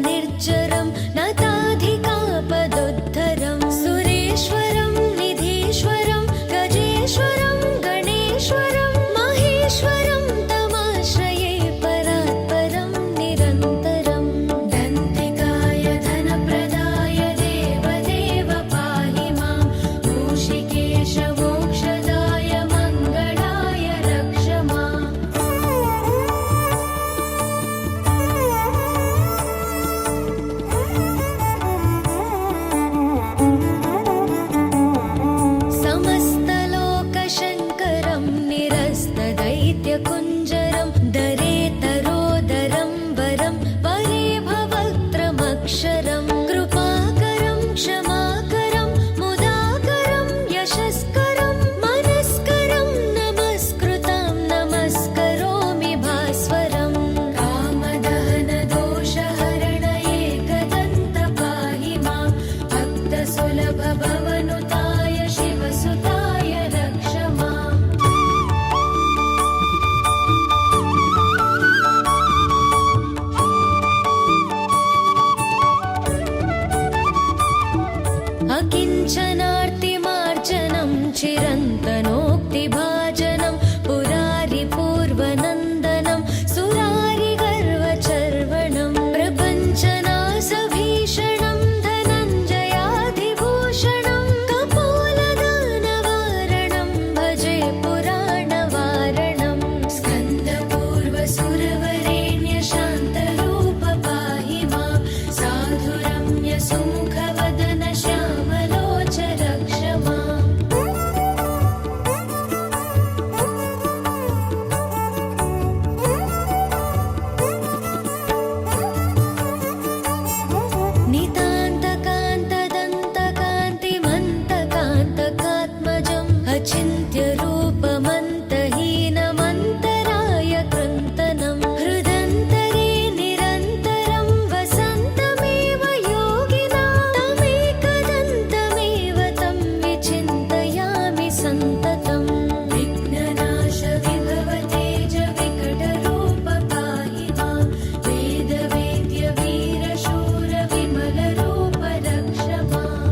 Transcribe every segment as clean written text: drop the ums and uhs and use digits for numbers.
निर्जरं नताधिकापदोद्धरं सुरेश्वरं निधीश्वरं गजेश्वरं गणेश्वरं महेश्वरं तमाश्रये परात्परं निरन्तरं दन्तिकाय धनप्रदाय देवदेव पाहि मां मूषिकेश मोक्षदाय मङ्गलाय रक्ष माम् समस्तलोकशङ्करं निरस्तदैत्यकुञ्जरं दरेतरोदरं वरं वरे भवक्त्रमक्षरं कृपाकरं क्षमाकरं मुदाकरं यशस्करं मनस्करं नमस्कृतं नमस्करोमि भास्वरं कामदहनदोषहरण एकदन्त पाहि मां भक्तसुलभ भवनुताय शिवसुताय रक्ष माम् अकिञ्चनार्तिमार्जनं चिरन्तनोक्तिभाजनं पुरारिपूर्वनन्दनं सुरारिगर्वचर्वणं प्रपञ्चनासभीषणं धनञ्जयाधिभूषणं कपोलदानवारणं भजे पुराणवारणं स्कन्दपूर्वसुरवरेण्य शान्तरूप पाहि मां साधुरम्य सुमुखवदन श्यामलोच रक्ष माम् नितान्तकान्तदन्तकान्तिमन्तकान्तकात्मजम् अचिन्त्यरूपमन्तहीनमन्तराय कृन्तनं हृदन्तरे निरन्तरं वसन्तमेव योगिनां तमेकदन्तमेव तं विचिन्तयामि सन्ततं विघ्ननाश विभव तेज विकटरूप पाहि मां वेदवेद्य वीरशूर विमलरूप रक्ष माम्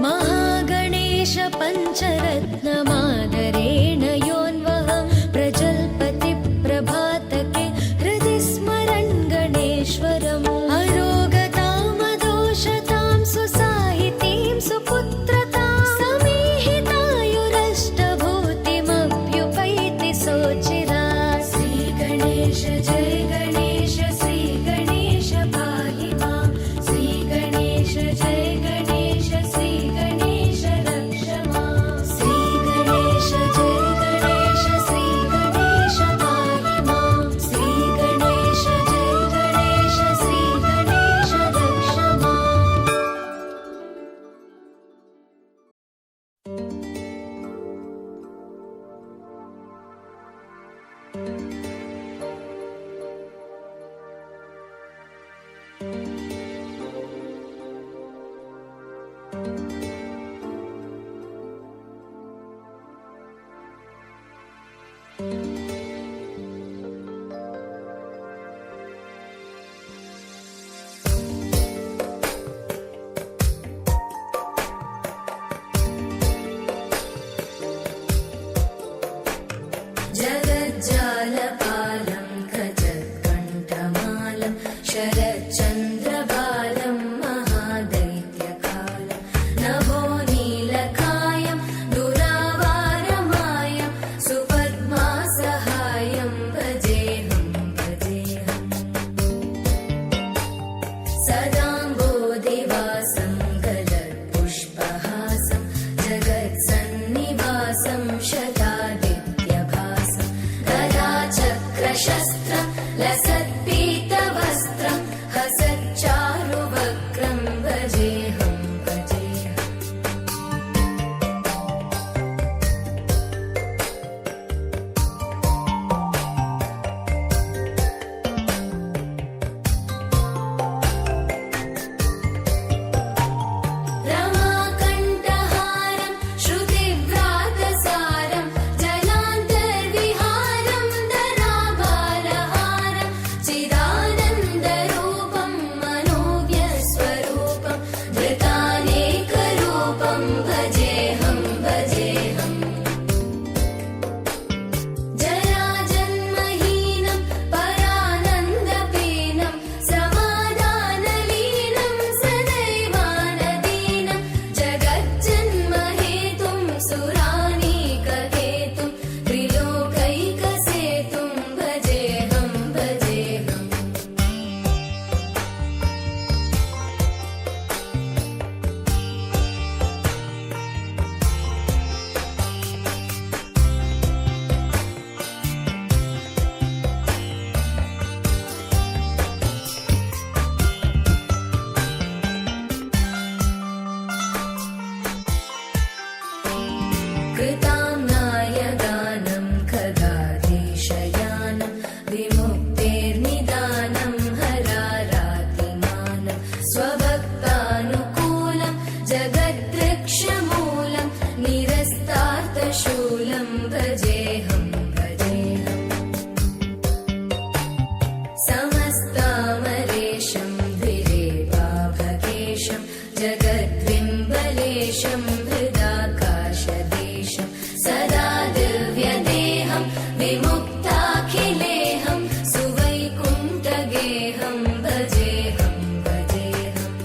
महागणेश पञ्चरत्नमादरेण योऽन्वहं प्रजल्पतिप्रभातके हृदि स्मरन् गणेश्वरम् अरोगतामदोषतां सुसाहितीं सुपुत्रतां समीहितायुरष्टभूतिमभ्युपैति सोचिरात् श्रीगणेश जय गणेश श्रीगणेश पाहि मां श्रीगणेश जय गणेश श्रीगणेश रक्ष माम् श्रीगणेश जय गणेश श्रीगणेश पाहि मां श्रीगणेश जय गणेश श्रीगणेश रक्ष माम् जगज्जालपालं गजत्कण्ठमालं शरच्चन्द्रबालं महादैत्यकालं नभो नीलकायं दुरावारमायं सुपद्मासहायं भजेऽहं भजेऽहम् सदाम्बोधिवासं गलत्पुष्पहासं जगत्सन्निवासं शतादित्यभासं गदाचक्रशस्त्रं लसत्पीतवस्त्रं हसच्चारुवक्त्रं भजेऽहं भजेऽहम् रमाकण्ठहारं कृताम्नाय गानं खगाधीशयानं विमुक्तेर्निदानं हरारातिमानं स्वभक्तानुकूलं जगद्वृक्षमूलं निरस्तार्थशूलं भजेऽहं भजेऽहम् समस्तामरेशं धिरेवाभकेशं जगद्विम्बलेशं हृदाकाशदेशं सदा दिव्यदेहं विमुक्ताखिलेहं सुवैकुण्ठगेहं भजेऽहं भजेऽहम्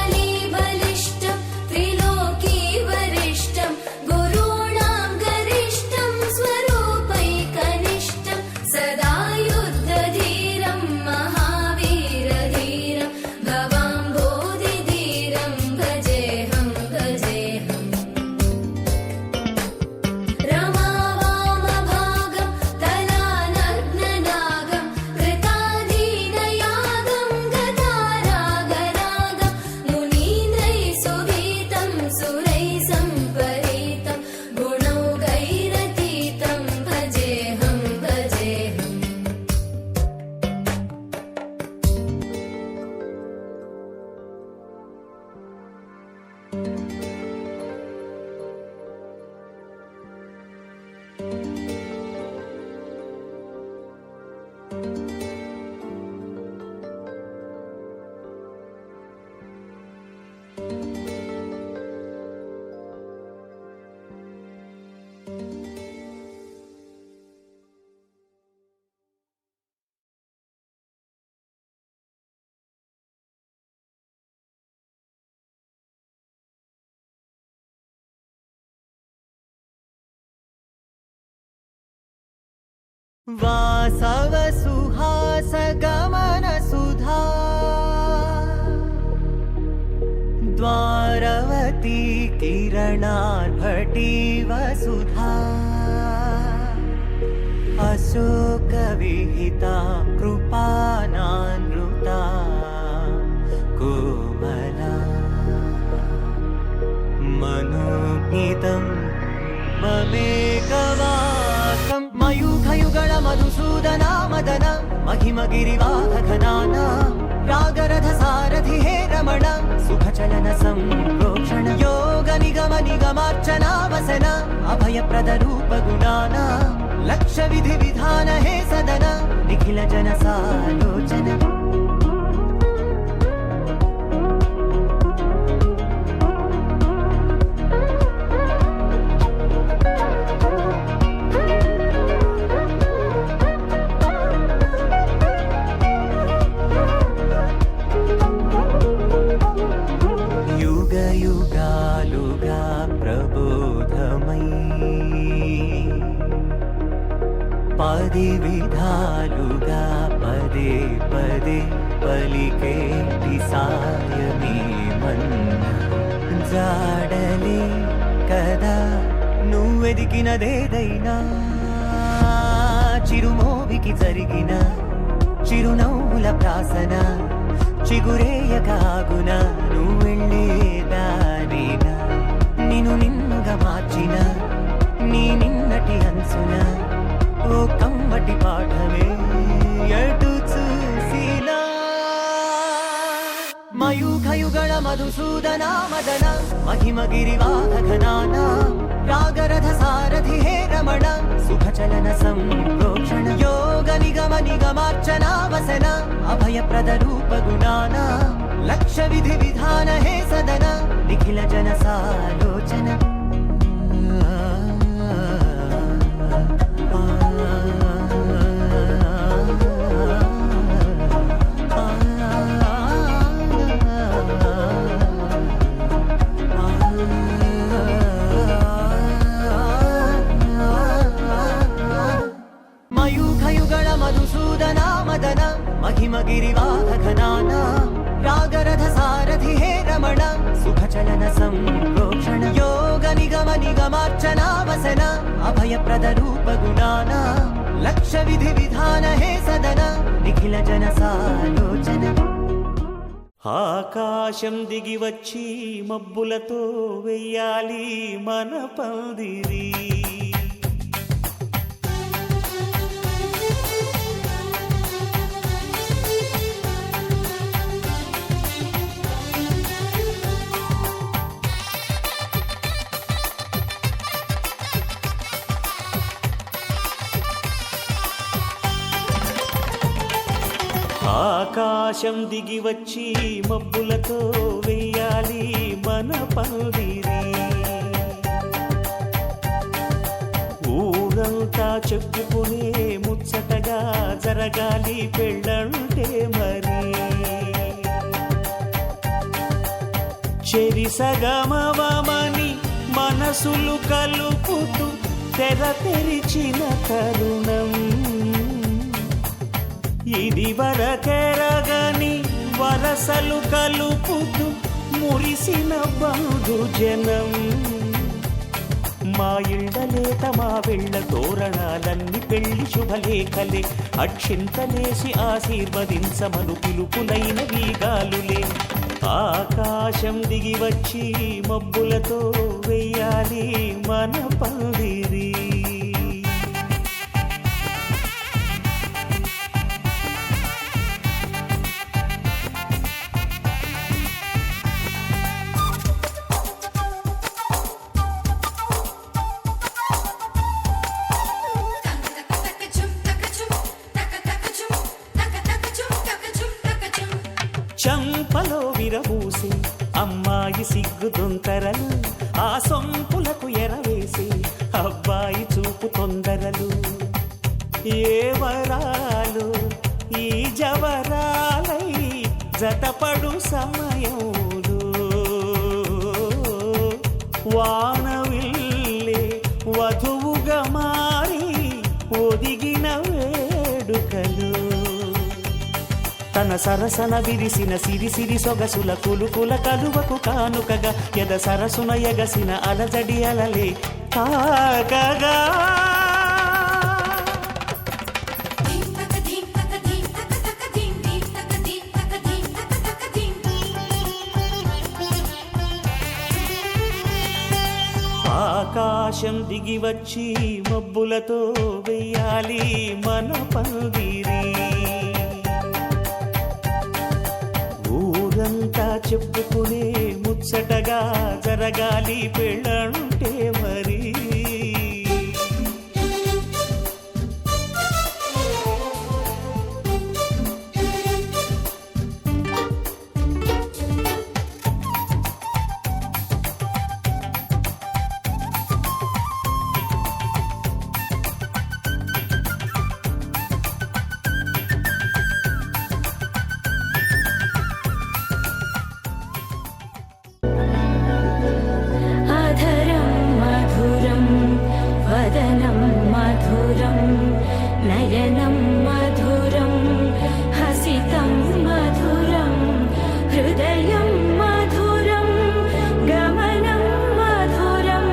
सुरालीबलिष्ठं त्रिलोकीवरिष्ठं गुरूणां गरिष्ठं स्वरूपैकनिष्ठं सदा युद्धधीरं महावीरधीरं भवाम्भोधिधीरं भजेऽहं भजेऽहम् रमावामभागं तलानग्ननागं कृताधीनयागं गतारागरागं मुनीन्द्रैः सुभीतं सुरैः सम्परीतं गुणौघैरतीतं भजेऽहं भजेऽहम् वासवसुहासगमनसुधा द्वारवती किरणार्भटीवसुधा अशोकविहिता कृपानानृता कोमला मनोज्ञितं ममेकवाकं मयूखयुगळ मधुसूदना मदन महिमगिरिवाहघनाना रागरथसारथि हे रमण सुखचलन सम्प्रोक्षण योगनिगमनिगमार्चनावसन अभयप्रदरूपगुणाना लक्षविधिविधान हे सदन निखिलजनसालोचन युगयुगालुगा प्रबोधमयी पदिविधालुगा पदे पदे पलिकेटि सायमे मन्न जाडले कदा నువ్వెదికినదేదైనా చిరుమోవికి జరిగిన చిరునవ్వుల ప్రాసన చిగురేయకాగున నువ్వెళ్ళేదానేనా నిన్ను నిన్నుగా మార్చిన నీ నిన్నటి అంచున ఓ కమ్మటి పాఠమే ఎటు చూసినా మయూఖయుగళ మధుసూదనా మదన महिमगिरिवाहघनाना रागरथसारथि हे रमण सुखचलन सम्प्रोक्षण योगनिगमनिगमार्चनावसन अभयप्रदरूपगुणाना लक्षविधिविधान हे सदन निखिलजनसालोचन మయూఖయుగళ మధుసూదనా మదన महिमगिरिवाहघनाना रागरथ सारथि हे रमण सुखचलन संप्रोक्षण योग निगम निगमार्चना वसन अभयप्रद रूप गुणाना लक्ष्य विधि विधान हे सदन निखिल जन सालोचन ఆకాశం దిగి వచ్చి మబ్బులతో వెయ్యాలి మన పందిరి. ఆకాశం దిగి వచ్చి మబ్బులతో వెయ్యాలి మన పందిరి. ఊరంతా చెప్పుకునే ముచ్చటగా జరగాలి పెళ్ళంటే మరి. చెరిసగమవమని మనసులు కలుపుతూ తెర తెరిచిన తరుణం ఇది వరకెరగని వరసలు కలుపుతూ మురిసిన బంధుజనం. మా ఇళ్ళలేత మా వెళ్ళ తోరణాలన్నీ పెళ్లి శుభలేఖలే అక్షింతలేసి ఆశీర్వదించమను పిలుపులైన వీగాలులే. ఆకాశం దిగి వచ్చి మబ్బులతో వెయ్యాలి మన పందిరి. చంపలో విరబూసి అమ్మాయి సిగ్గు దొంతరలు ఆ సొంపులకు ఎరవేసి అబ్బాయి చూపు తొందరలు. ఏ వరాలు ఈ జవరాలై జతపడు సమయంలో వానవిల్లే వధువుగా మారి ఒదిగిన వేడుకలు. తన సరసన విరిసిన సిరిసిరి సొగసుల కులుకుల కలువకు కానుకగా ఎద సరసున ఎగసిన అలజడి అలలే తాకగా. ఆకాశం దిగి వచ్చి మబ్బులతో వెయ్యాలి మన పందిరి. ఊరంతా చెప్పుకునే ముచ్చటగా జరగాలి పెళ్ళంటే మరి. वदनं मधुरं नयनं मधुरं हसितं मधुरं हृदयं मधुरं गमनं मधुरं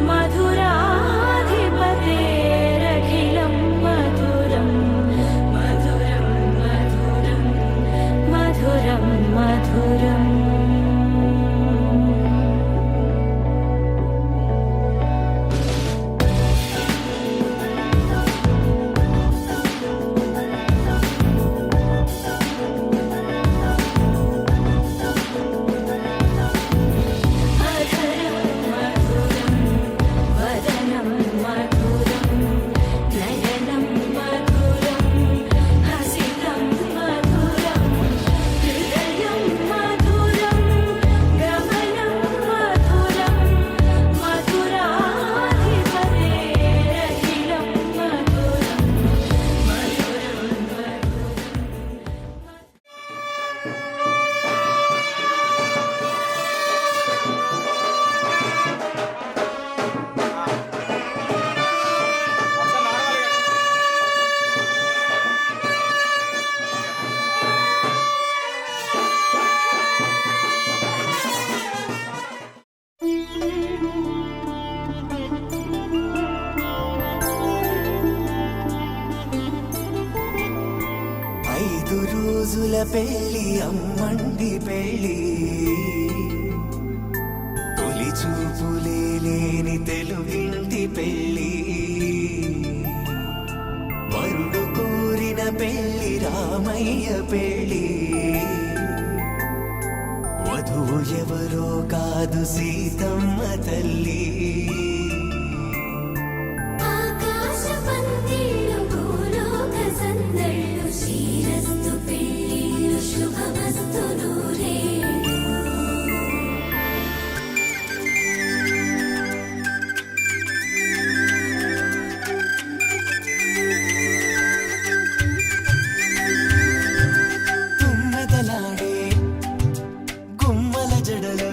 मधुराधिपतेरखिलं मधुरं मधुरं मधुरं मधुरं मधुरम्. ముద్దుల పెళ్ళి అమ్మండి పెళ్ళి తొలి చూపులే లేని తెలుగింటి పెళ్ళి వరుడు కోరిన పెళ్ళి రామయ్య పెళ్ళి వధువు ఎవరో కాదు సీతమ్మ తల్లి ఆకాశ పందిళ్ళు భూలోక సందళ్ళు శ్రీరస్తు పెళ్ళిళ్ళు శుభమస్తు నూరేళ్ళు తుమ్మెదలాడే గుమ్మల జడలు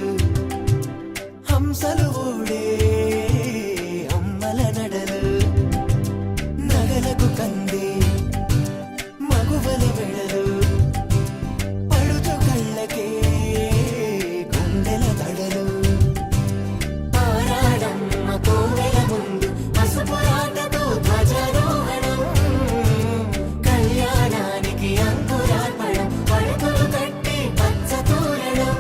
హంసలు ఊడే అమ్మల నడలు నగలకు కంది మగువల వెడలు పడుచు కళ్ళకే గుండెల తడలు ఆరాడమ్మ కోవెల ముందు పసుపు రాటతో ధ్వజారోహణం కళ్యాణానికి అంకురార్పణం పడుతులు కట్టి పచ్చ తోరణం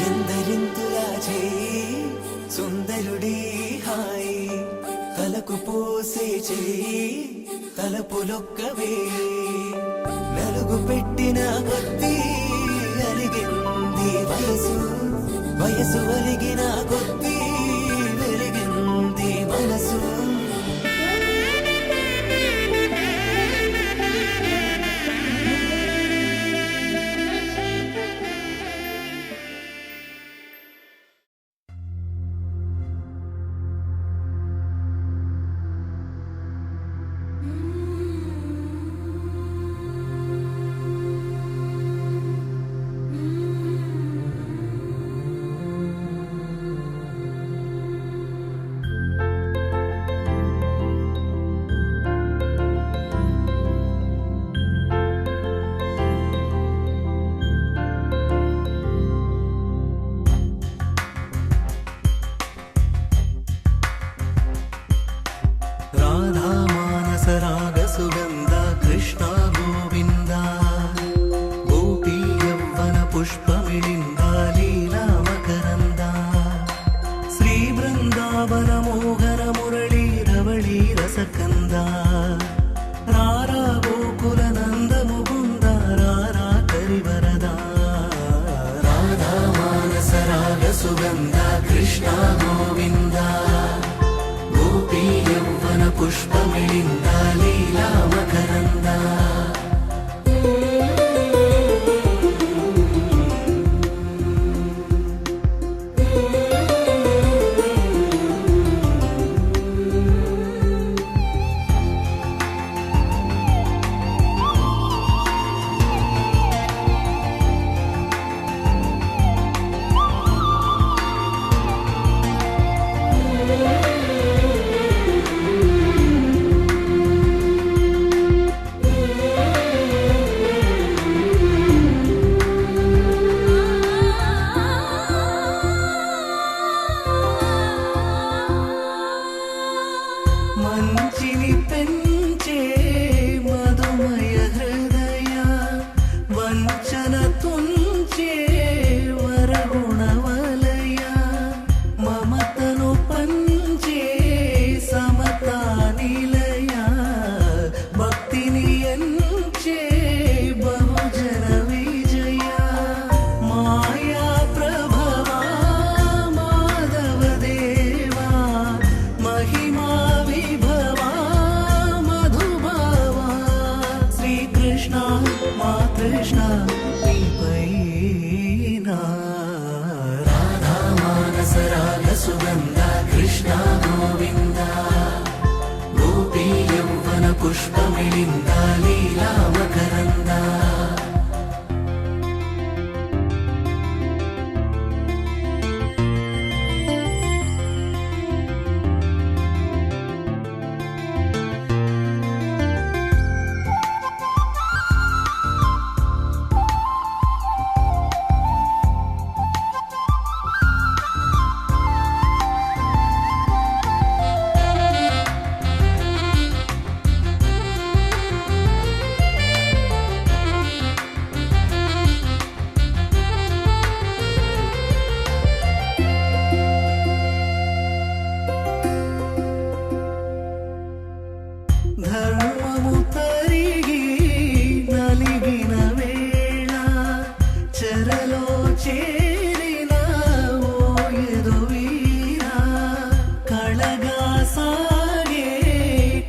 ఎందరింతులా చేయి సుందరుడి హాయి తలకు పోసే చేయి తలపులొక్కవే నలుగు పెట్టిన కొద్దీ అలిగింది వయసు వయసు అలిగిన కొద్దీ వెలిగింది మనసు రాధా మానస రాగ సుగంధ కృష్ణ గోవింద గోపీ యవ్వన పుష్పమిళింద లీలా మకరంద శ్రీ బృందావన మోహన మురళీ రవళీ రసకంద రారా గోకుల నంద ముకుంద రారా కరివరద రాధా మానస రాగ సుగంధ కృష్ణ గోవింద గోపీ యవ్వన పుష్పమిళింద లీలా మకరంద మంచిని పెంచే మధుమయ హృదయ వంచన తుంచే వరగుణవలయ మమతను పంచే సమతా నిలయ భక్తిని ఎంచే బహుజన విజయ మాయా ప్రభవా మాధవ దేవా మహిమా విభవా మధుభావా శ్రీకృష్ణ మా కృష్ణ నీపైనా రాధా మానస రాగ సుగంధ కృష్ణ గోవింద గోపీ యవ్వన పుష్పమిళింద లీలా మకరంద కలగా సాగే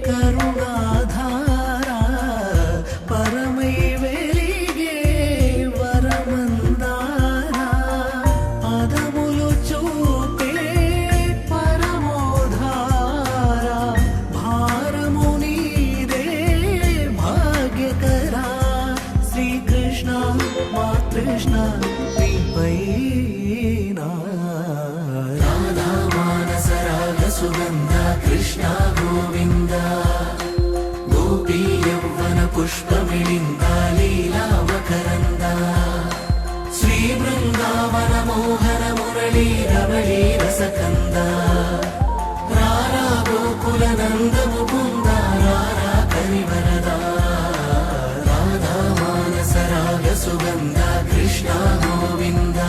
కరుణాధార పరమై వెలిగే వరమందార పదములు చూపే పరమోధార భారము నీదే భాగ్యకరా శ్రీకృష్ణ మా కృష్ణ నీపైనా రాధా మానస రాగ సుగంధ కృష్ణ గోవింద గోపీ యౌవన పుష్పమిళింద లీలా మకరంద శ్రీ బృందావన మోహన మురళీ రమణీ రసకంద రారా గోకుల నంద ముకుంద రారా కరివరద రాధా మానస రాగ సుగంధ కృష్ణ గోవింద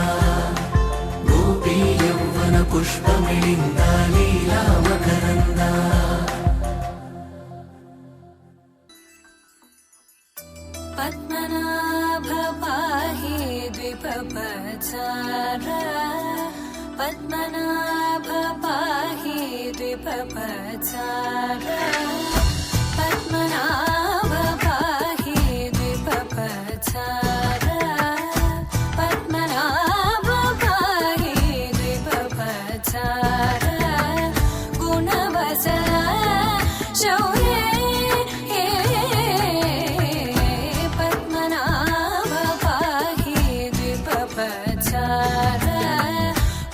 గోపీ యౌవన పుష్పమిళింద లీలా మకరంద పద్మనాభ పాహి ద్విపపచార పద్మనాభ పాహి ద్విపపచార పద్మనాభ పాహి ద్విపపచార పద్మనాభ పాహి ద్విపపచార గుణవసర శౌర్య పద్మనాభ పాహి ద్విపపచార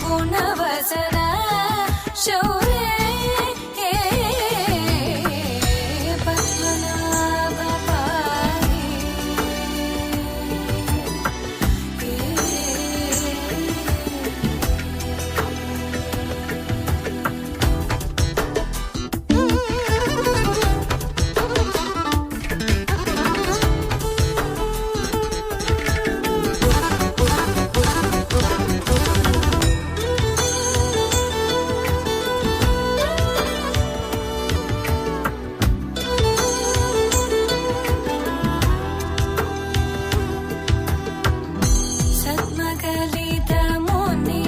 గుణవసర శౌర్య పద్మనాభ పాహి సద్మగలిత ముని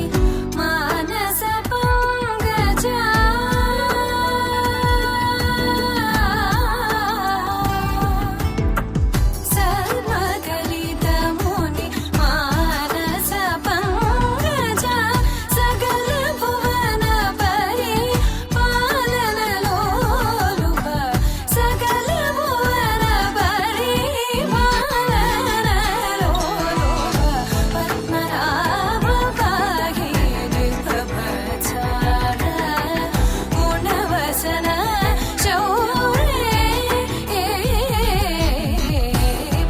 మానస పంకజ సద్మగలిత ముని మానస పంకజ సకల భువన పరి పాలనలోలుప సకల భువన పరి పాలనలోలుప పద్మనాభ పాహి ద్విపపచార గుణవసన శౌర్య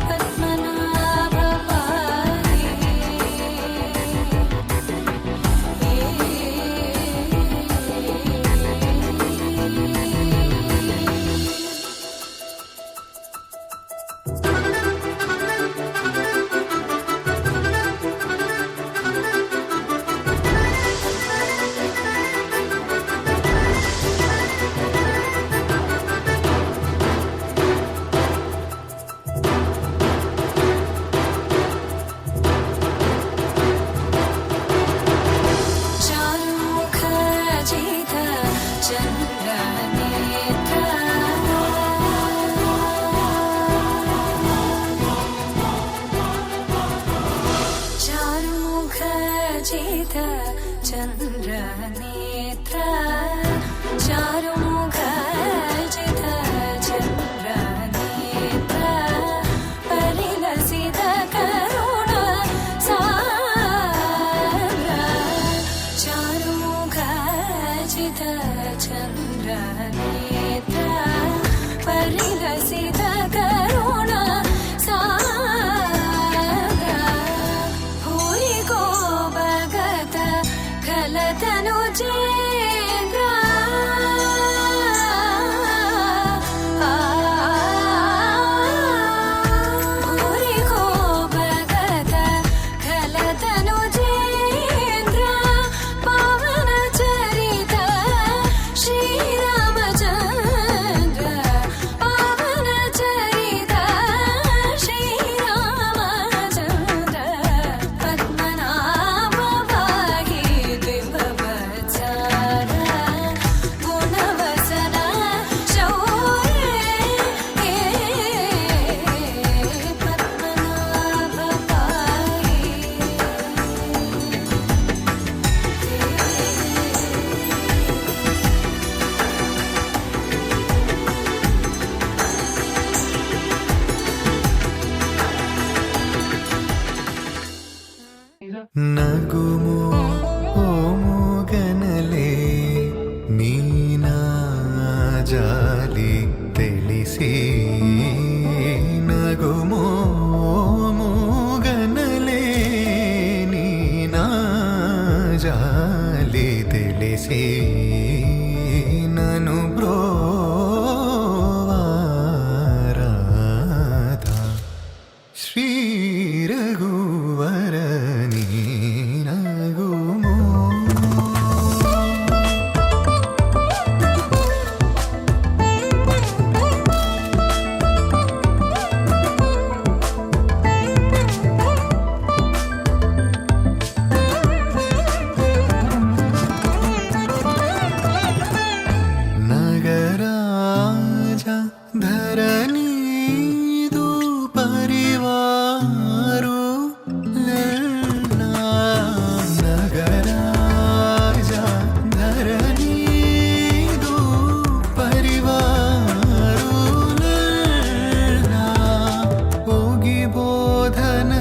పద్మనాభ పాహి చారుముఖ జిత చంద్ర నేత్ర చారుముఖ జిత చంద్ర నేత్ర చారుముఖ జిత చంద్ర నేత్ర పరిలసిత కరుణ సాగర చారుముఖ జిత చంద్ర నేత్ర పరిలసిత కరుణ సాగర భూరి గో భగత కలతను చేంద్ర భూరి గో భగత కలతను చేంద్ర పవన చరిత శ్రీరామచంద్ర జాలి తెలిసి నగుమో మూగనలేని నా జాలి తెలిసి నను బ్రోవారాధ శ్రీ రఘువరని నగుమో నగరాజ ధరణీదు పరివారు లల్లా నగరాజ ధరణీదు పరివారు లల్లా ఓగి బోధన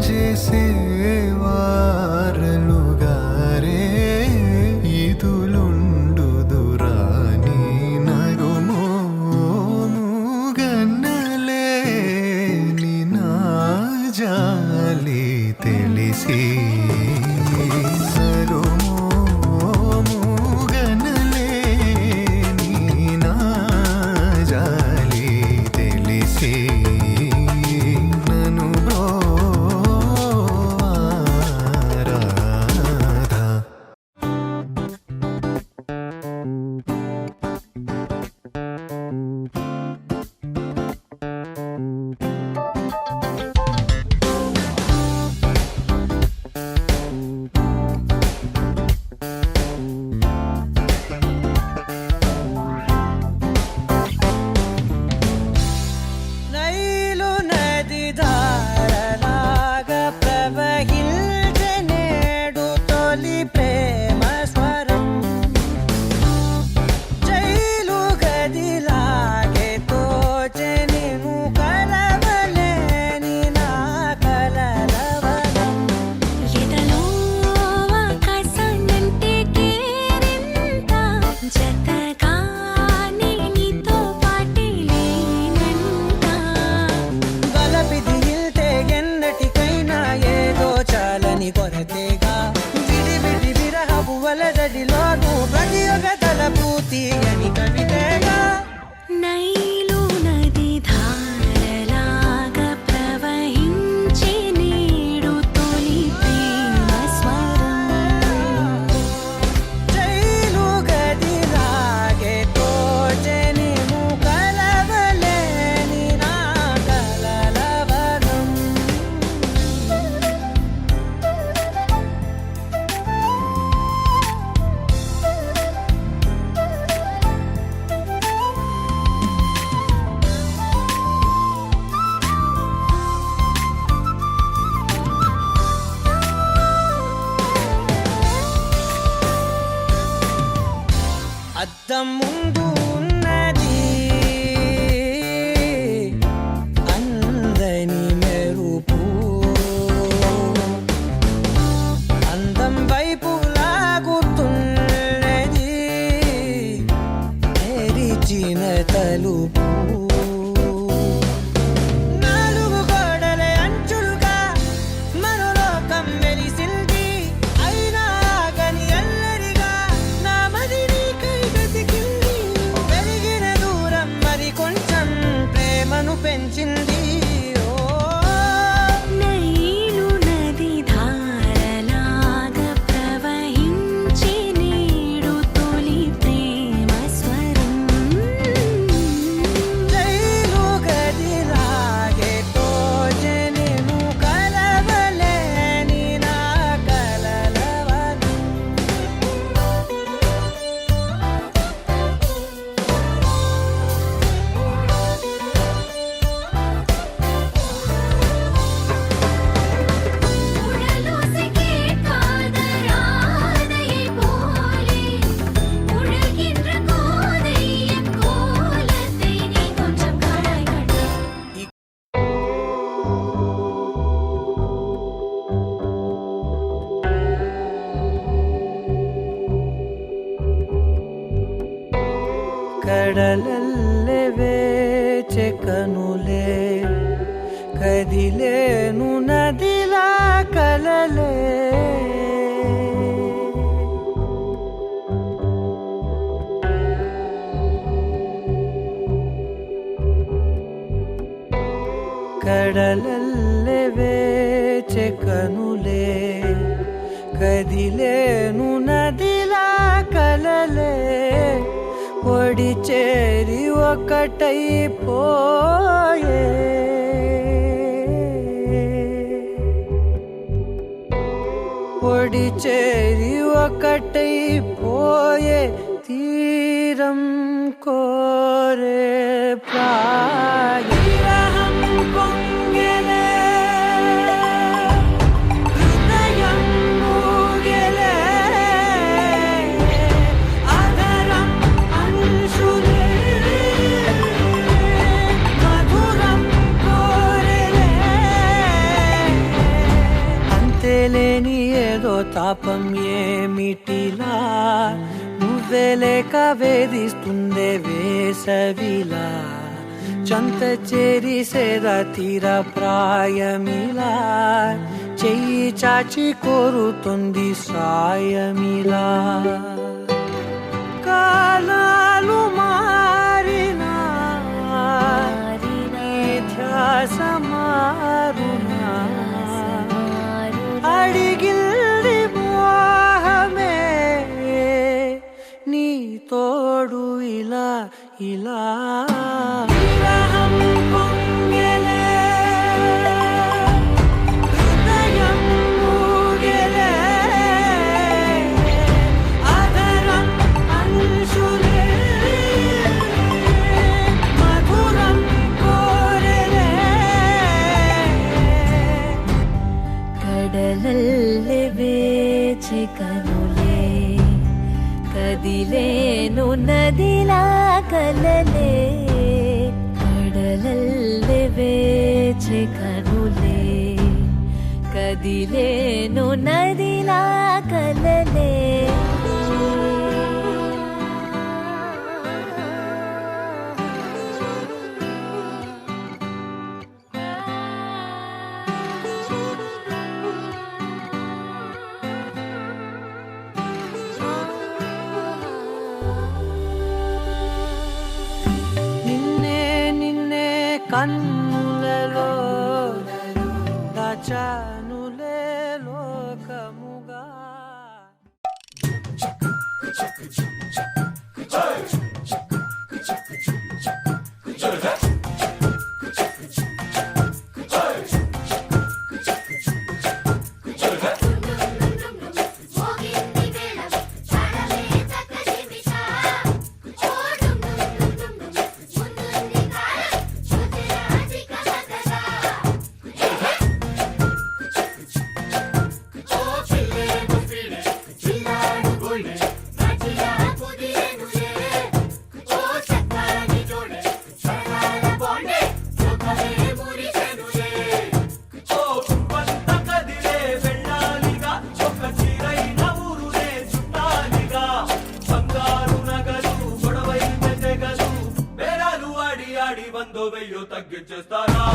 చేసేవారలుగారే ఇదులుండుదురాని నగుమో మూగన్నలేని నా జాలి తెలిసి నగుమో మూగన్నలేని నా జాలి తెలిసి నను బ్రోవారాధ నైలు నది ధారలాగా ప్రవహించే నేడు తొలి ప్రేమ స్వరం జైలు గదిలాగే తోచె నిను కలవలేని నా కలలవనం ఎదలో ఆకాశమంటే కేరింత జతగా నీతో పాటే లేనంట గలపిది ఇల్తే ఎన్నటికైనా ఏదో చాలని కొరతేగా విడివిడి విరహపు వలదడిలోను ప్రతి ఒక్క తలపు తీయని కవితేగా నైలు నది ధారలాగా ప్రవహించే నేడు తొలి ప్రేమ స్వరం జైలు గదిలాగే తోచె నిను కలవలేని నా కలలవనం అద్దం ముందు ఉన్నది అందని మెరుపు అందం వైపు లాగుతున్నది తెరిచిన తలుపు నాలుగు గోడల అంచులుగా మనోలోకం వెలిసింది అయినా గని అల్లరిగా నా మదిని కైగతికింది పెరిగిన దూరం మరి కొంచెం ప్రేమను పెంచింది ఓ నైలు నది ధారలాగా ప్రవహించే నేడు తొలి ప్రేమ స్వరం కడలల్లె వేచె కనులే కదిలేను నదిలా కలలే కడలల్లె వేచె కనులే కదిలేను నదిలా కలలే ఒడి చేరి ఒకటైపోయే ఒడి చేరి ఒకటైపోయే తీరం కోరే ప్రాయం పొంగెలే హృదయం మూగెలే అధరం అంశులే మధురం కోరెలే అంతేలేని ఏదో తాపం ఏమిటిలా నువ్వే లేక వేధిస్తుందే వేసవిలా చంత చేరి సేద తీర ప్రాయమిలా చెయ్యి చాచి కోరుతుంది సాయమిలా కాలాలు మారినా ధ్యాస మారునా అడిగిల్ది మోహమే నీ తోడు ఇలా ఇలా విరహం పొంగెలే హృదయం మూగెలే అధరం అంశులే మధురం కోరెలే కడలల్లె వేచె కనులే కదిలేను నదిలా కలలే కడలల్లె వేచె కనులే కదిలేను నదిలా కలలే నిన్నే నిన్నే కన్నులలో దాచానులే లోకముగా తగ్గించేస్తారా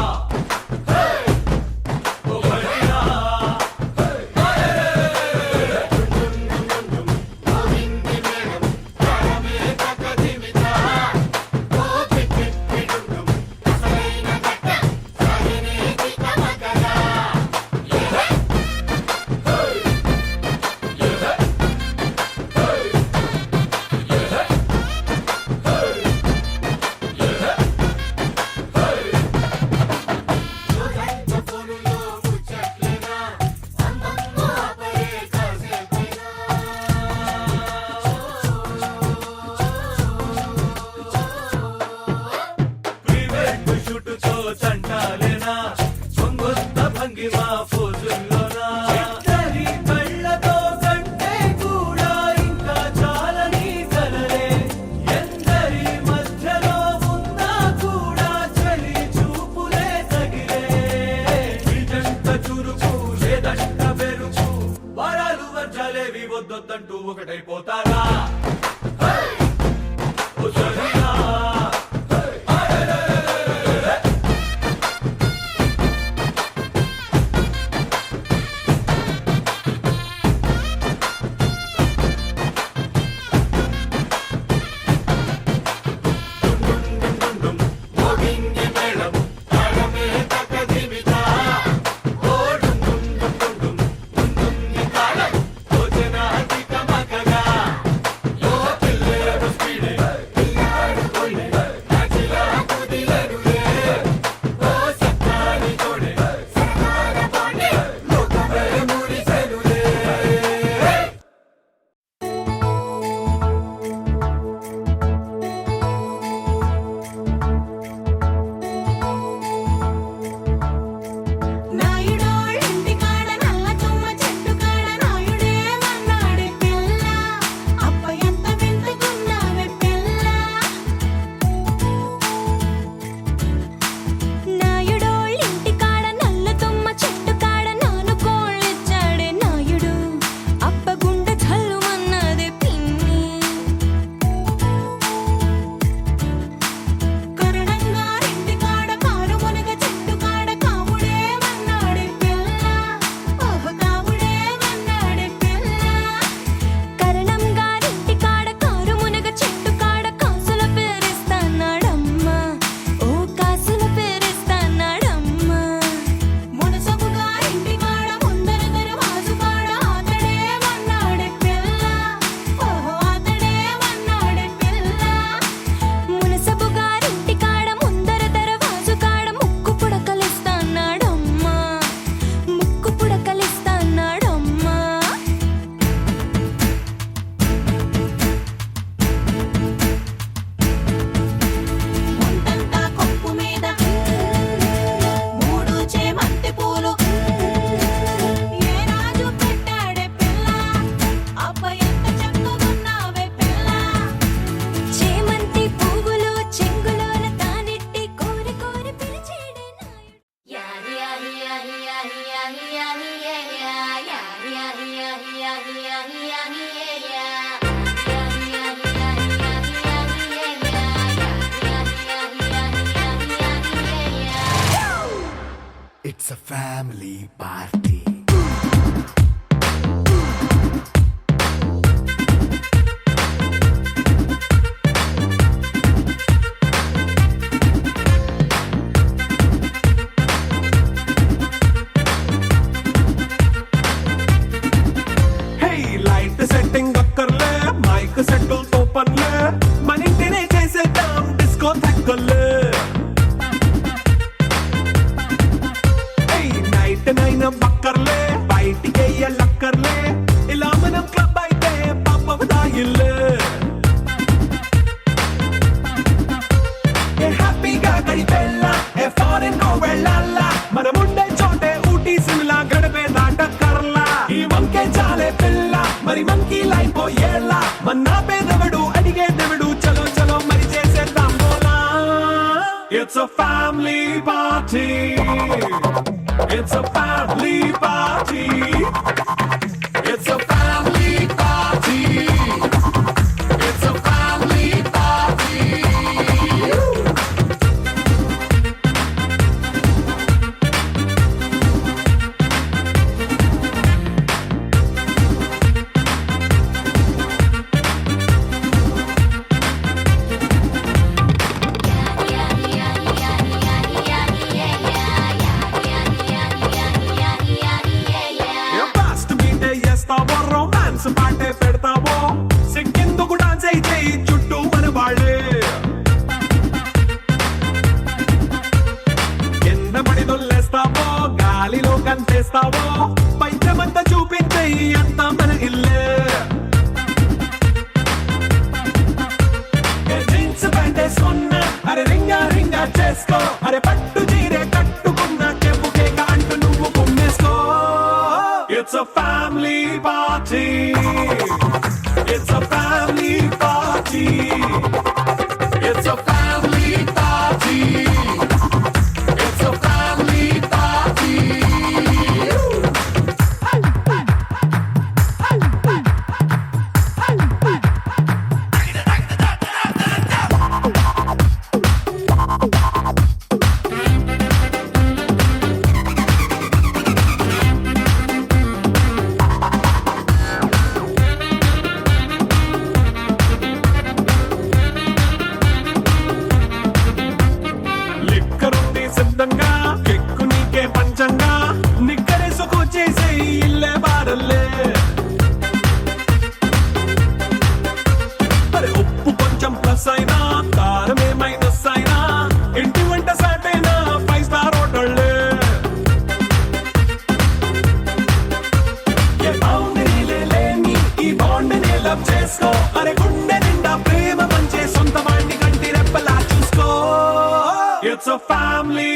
family party. Hey, light setting అక్కర్లే మైక్ సెట్టుల్ తో పనిలే మన ఇంటినే చేసేద్దాం డిస్కో థక్కర్లే నైట్ నైన్ బక్కర్లే బయటికి లక్కర్లే ఇలా మనం క్లబ్ అయితే పాపదాయిల్లే హ్యాపీగా గడిపెళ్ళ ఏ ఫారెన్ నో వెళ్ళాల మనం ఉండే చోటే ఊటీ సిమ్లా గడిపే దాటక్కర్లా ఈ మంకే చాలే పిల్ల మరి మంకీ లైఫ్ పోయేలా మన్నా పేదవడు అడిగేదెవడు చలో చలో మరి చేసేద్దాం బోలా It's a family party. It's a family party. It's a family party. It's a family party. Fast బీటే చేస్తావో రొమాన్స్ పాటే పెడతావో సిక్కిందుకు డాన్స్ అయి చేయి చుట్టూ మన వాళ్ళే కింద పడి దొల్లేస్తావో గాలిలో కంటేస్తావో పైచమంతా చూపించేయి అంతా మన ఇల్లే జీన్స్ ప్యాంట్ వేసుకున్నా అరే రింగా రింగా చేసుకో అరే పట్టు చీరే కట్టుకున్నా చెప్పుకే అంటూ నువ్వు కుమ్మేసుకో It's a family party. It's a family party. It's a family party. It's a family party. లిక్కరుంది సిద్ధంగా కెక్కు నీకే పంచంగా నిక్కరేసుకు చేసే ఇల్లే బారల్లే అరే ఉప్పు కొంచెం ప్లస్ అయినా కారమే మైనస్ అయినా ఇంటి వంట సాటైనా 5 స్టార్ హోటళ్ళే ఏ బౌండరీలే లేని ఈ బాండ్ని లవ్ చేసుకో అరే గుండె నిండా ప్రేమ మంచే సొంత వాణ్ణి కంటి రెప్పలా చూసుకో It's a family